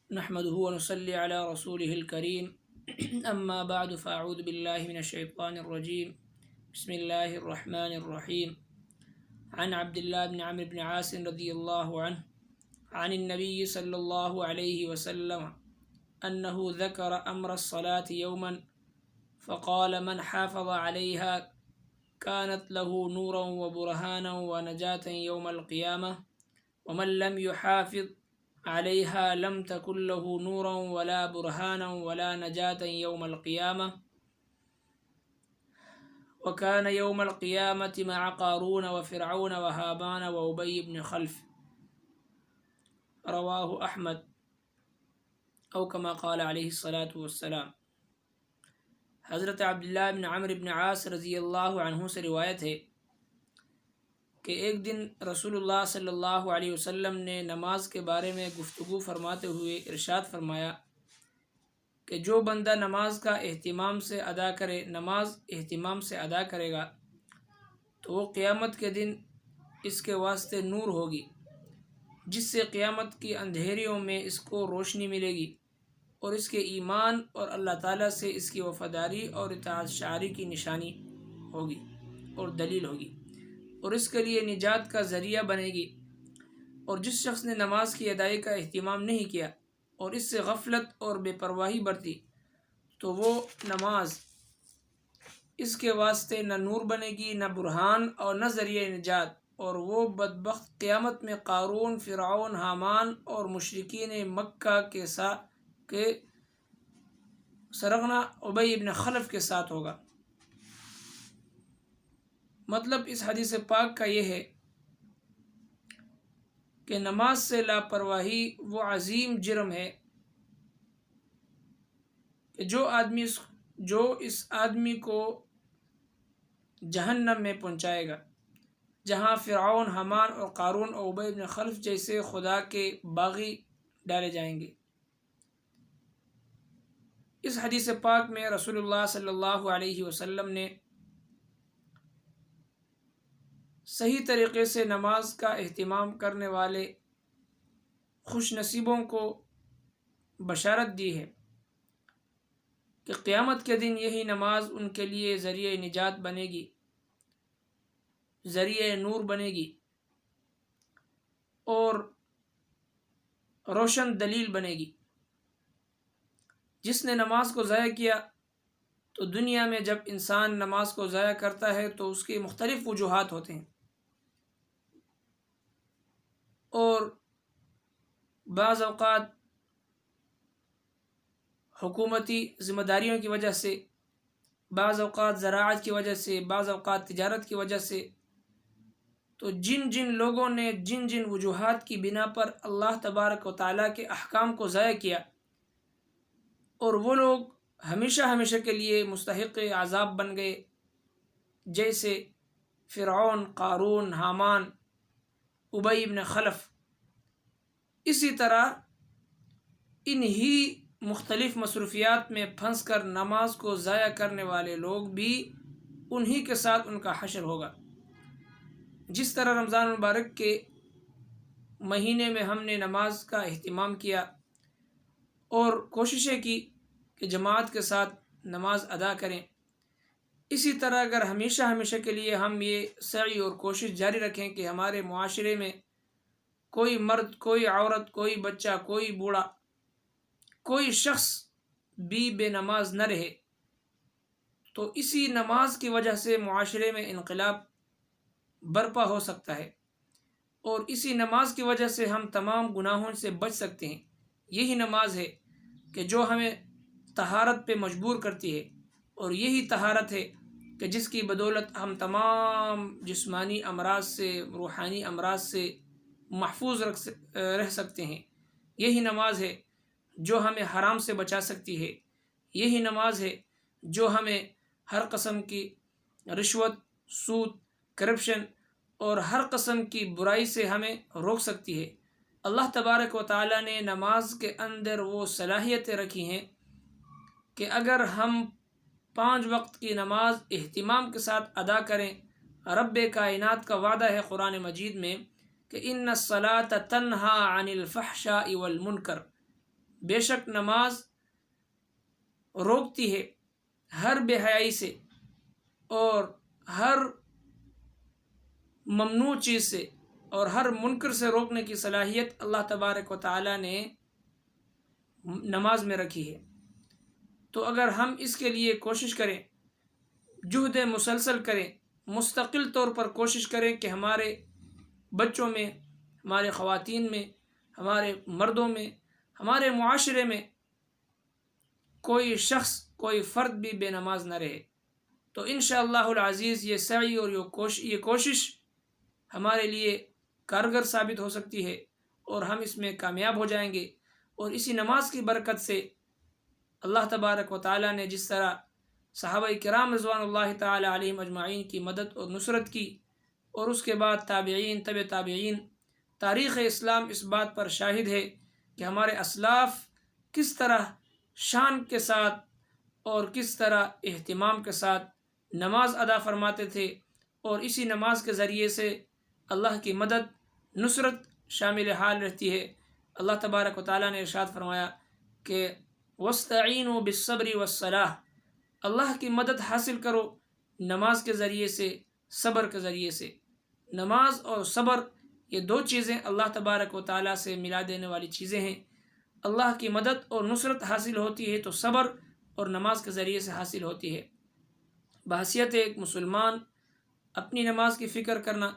نحمده ونصلي على رسوله الكريم أما بعد فأعوذ بالله من الشيطان الرجيم بسم الله الرحمن الرحيم عن عبد الله بن عمرو بن عاص رضي الله عنه عن النبي صلى الله عليه وسلم أنه ذكر أمر الصلاة يوما فقال من حافظ عليها كانت له نورا وبرهانا ونجاة يوم القيامة ومن لم يحافظ عليها لم تكن له نورا ولا برهانا ولا نجاة يوم القيامة وكان يوم القيامة مع قارون وفرعون وهامان وأبي بن خلف رواه أحمد أو كما قال عليه الصلاة والسلام۔ حضرت عبداللہ بن عمرو بن عاص رضی اللہ عنہ سے روایت ہے کہ ایک دن رسول اللہ صلی اللہ علیہ وسلم نے نماز کے بارے میں گفتگو فرماتے ہوئے ارشاد فرمایا کہ جو بندہ نماز اہتمام سے ادا کرے گا تو وہ قیامت کے دن اس کے واسطے نور ہوگی، جس سے قیامت کی اندھیریوں میں اس کو روشنی ملے گی اور اس کے ایمان اور اللہ تعالیٰ سے اس کی وفاداری اور اطاعت شعاری کی نشانی ہوگی اور دلیل ہوگی اور اس کے لیے نجات کا ذریعہ بنے گی۔ اور جس شخص نے نماز کی ادائیگی کا اہتمام نہیں کیا اور اس سے غفلت اور بے پرواہی برتی تو وہ نماز اس کے واسطے نہ نور بنے گی، نہ برہان اور نہ ذریعہ نجات، اور وہ بدبخت قیامت میں قارون، فرعون، حامان اور مشرکین مکہ کے سرغنہ ابی بن خلف کے ساتھ ہوگا۔ مطلب اس حدیث پاک کا یہ ہے کہ نماز سے لاپرواہی وہ عظیم جرم ہے کہ جو اس آدمی کو جہنم میں پہنچائے گا، جہاں فرعون، حامان اور قارون اور ابی بن خلف جیسے خدا کے باغی ڈالے جائیں گے۔ اس حدیث پاک میں رسول اللہ صلی اللہ علیہ وسلم نے صحیح طریقے سے نماز کا اہتمام کرنے والے خوش نصیبوں کو بشارت دی ہے کہ قیامت کے دن یہی نماز ان کے لیے ذریعہ نجات بنے گی، ذریعہ نور بنے گی اور روشن دلیل بنے گی۔ جس نے نماز کو ضائع کیا تو دنیا میں جب انسان نماز کو ضائع کرتا ہے تو اس کی مختلف وجوہات ہوتے ہیں، اور بعض اوقات حکومتی ذمہ داریوں کی وجہ سے، بعض اوقات زراعت کی وجہ سے، بعض اوقات تجارت کی وجہ سے، تو جن لوگوں نے جن وجوہات کی بنا پر اللہ تبارک و تعالیٰ کے احکام کو ضائع کیا، اور وہ لوگ ہمیشہ کے لیے مستحق عذاب بن گئے، جیسے فرعون، قارون، حامان، ابی بن خلف۔ اسی طرح انہی مختلف مصروفیات میں پھنس کر نماز کو ضائع کرنے والے لوگ بھی انہی کے ساتھ ان کا حشر ہوگا۔ جس طرح رمضان المبارک کے مہینے میں ہم نے نماز کا اہتمام کیا اور کوششیں کی کہ جماعت کے ساتھ نماز ادا کریں، اسی طرح اگر ہمیشہ کے لیے ہم یہ سعی اور کوشش جاری رکھیں کہ ہمارے معاشرے میں کوئی مرد، کوئی عورت، کوئی بچہ، کوئی بوڑھا، کوئی شخص بھی بے نماز نہ رہے، تو اسی نماز کی وجہ سے معاشرے میں انقلاب برپا ہو سکتا ہے، اور اسی نماز کی وجہ سے ہم تمام گناہوں سے بچ سکتے ہیں۔ یہی نماز ہے کہ جو ہمیں طہارت پہ مجبور کرتی ہے، اور یہی طہارت ہے کہ جس کی بدولت ہم تمام جسمانی امراض سے، روحانی امراض سے محفوظ رہ سکتے ہیں۔ یہی نماز ہے جو ہمیں حرام سے بچا سکتی ہے۔ یہی نماز ہے جو ہمیں ہر قسم کی رشوت، سود، کرپشن اور ہر قسم کی برائی سے ہمیں روک سکتی ہے۔ اللہ تبارک و تعالیٰ نے نماز کے اندر وہ صلاحیتیں رکھی ہیں کہ اگر ہم 5 وقت کی نماز اہتمام کے ساتھ ادا کریں، رب کائنات کا وعدہ ہے قرآن مجید میں کہ ان الصلاۃ تنہی عن الفحشاء والمنکر، بے شک نماز روکتی ہے ہر بے حیائی سے اور ہر ممنوع چیز سے اور ہر منکر سے روکنے کی صلاحیت اللہ تبارک و تعالیٰ نے نماز میں رکھی ہے۔ تو اگر ہم اس کے لیے کوشش کریں، جہد مسلسل کریں، مستقل طور پر کوشش کریں کہ ہمارے بچوں میں، ہمارے خواتین میں، ہمارے مردوں میں، ہمارے معاشرے میں کوئی شخص، کوئی فرد بھی بے نماز نہ رہے، تو انشاءاللہ العزیز یہ سعی اور یہ کوشش ہمارے لیے کارگر ثابت ہو سکتی ہے اور ہم اس میں کامیاب ہو جائیں گے۔ اور اسی نماز کی برکت سے اللہ تبارک و تعالیٰ نے جس طرح صحابہ کرام رضوان اللہ تعالی علیہم اجمعین کی مدد اور نصرت کی، اور اس کے بعد تابعین، طب تابعین، تاریخ اسلام اس بات پر شاہد ہے کہ ہمارے اسلاف کس طرح شان کے ساتھ اور کس طرح اہتمام کے ساتھ نماز ادا فرماتے تھے، اور اسی نماز کے ذریعے سے اللہ کی مدد، نصرت شامل حال رہتی ہے۔ اللہ تبارک و تعالیٰ نے ارشاد فرمایا کہ وَاسْتَعِينُوا بِالصَّبْرِ وَالصَّلَاةِ، اللہ کی مدد حاصل کرو نماز کے ذریعے سے، صبر کے ذریعے سے۔ نماز اور صبر یہ دو چیزیں اللہ تبارک و تعالیٰ سے ملا دینے والی چیزیں ہیں۔ اللہ کی مدد اور نصرت حاصل ہوتی ہے تو صبر اور نماز کے ذریعے سے حاصل ہوتی ہے۔ بحیثیت ایک مسلمان اپنی نماز کی فکر کرنا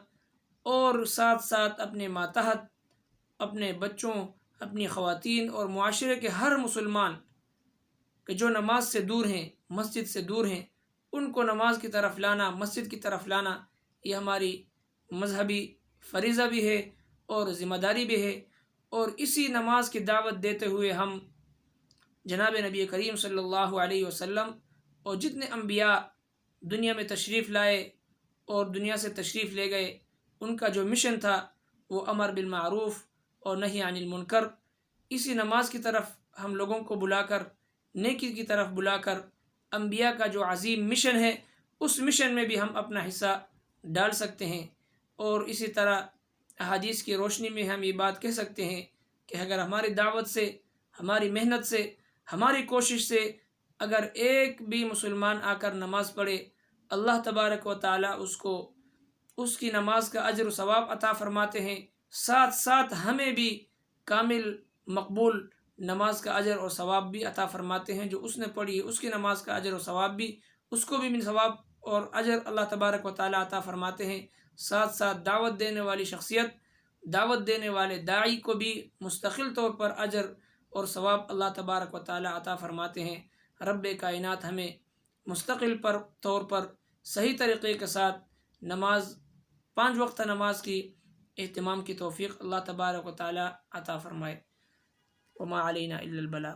اور ساتھ ساتھ اپنے ماتحت، اپنے بچوں، اپنی خواتین اور معاشرے کے ہر مسلمان کہ جو نماز سے دور ہیں، مسجد سے دور ہیں، ان کو نماز کی طرف لانا، مسجد کی طرف لانا، یہ ہماری مذہبی فریضہ بھی ہے اور ذمہ داری بھی ہے۔ اور اسی نماز کی دعوت دیتے ہوئے ہم جناب نبی کریم صلی اللہ علیہ وسلم اور جتنے انبیاء دنیا میں تشریف لائے اور دنیا سے تشریف لے گئے، ان کا جو مشن تھا وہ امر بالمعروف اور نہی عن المنکر، اسی نماز کی طرف ہم لوگوں کو بلا کر، نیکی کی طرف بلا کر، انبیاء کا جو عظیم مشن ہے اس مشن میں بھی ہم اپنا حصہ ڈال سکتے ہیں۔ اور اسی طرح احادیث کی روشنی میں ہم یہ بات کہہ سکتے ہیں کہ اگر ہماری دعوت سے، ہماری محنت سے، ہماری کوشش سے اگر ایک بھی مسلمان آ کر نماز پڑھے، اللہ تبارک و تعالیٰ اس کو اس کی نماز کا اجر و ثواب عطا فرماتے ہیں، ساتھ ساتھ ہمیں بھی کامل مقبول نماز کا اجر اور ثواب بھی عطا فرماتے ہیں۔ جو اس نے پڑھی ہے اس کی نماز کا اجر و ثواب بھی، اس کو بھی ثواب اور اجر اللہ تبارک و تعالیٰ عطا فرماتے ہیں۔ ساتھ ساتھ دعوت دینے والی شخصیت، دعوت دینے والے داعی کو بھی مستقل طور پر اجر اور ثواب اللہ تبارک و تعالیٰ عطا فرماتے ہیں۔ رب کائنات ہمیں مستقل طور پر صحیح طریقے کے ساتھ نماز، 5 وقت نماز کی اہتمام کی توفیق اللہ تبارک و تعالیٰ عطا فرمائے۔ وما علینا الا البلاغ۔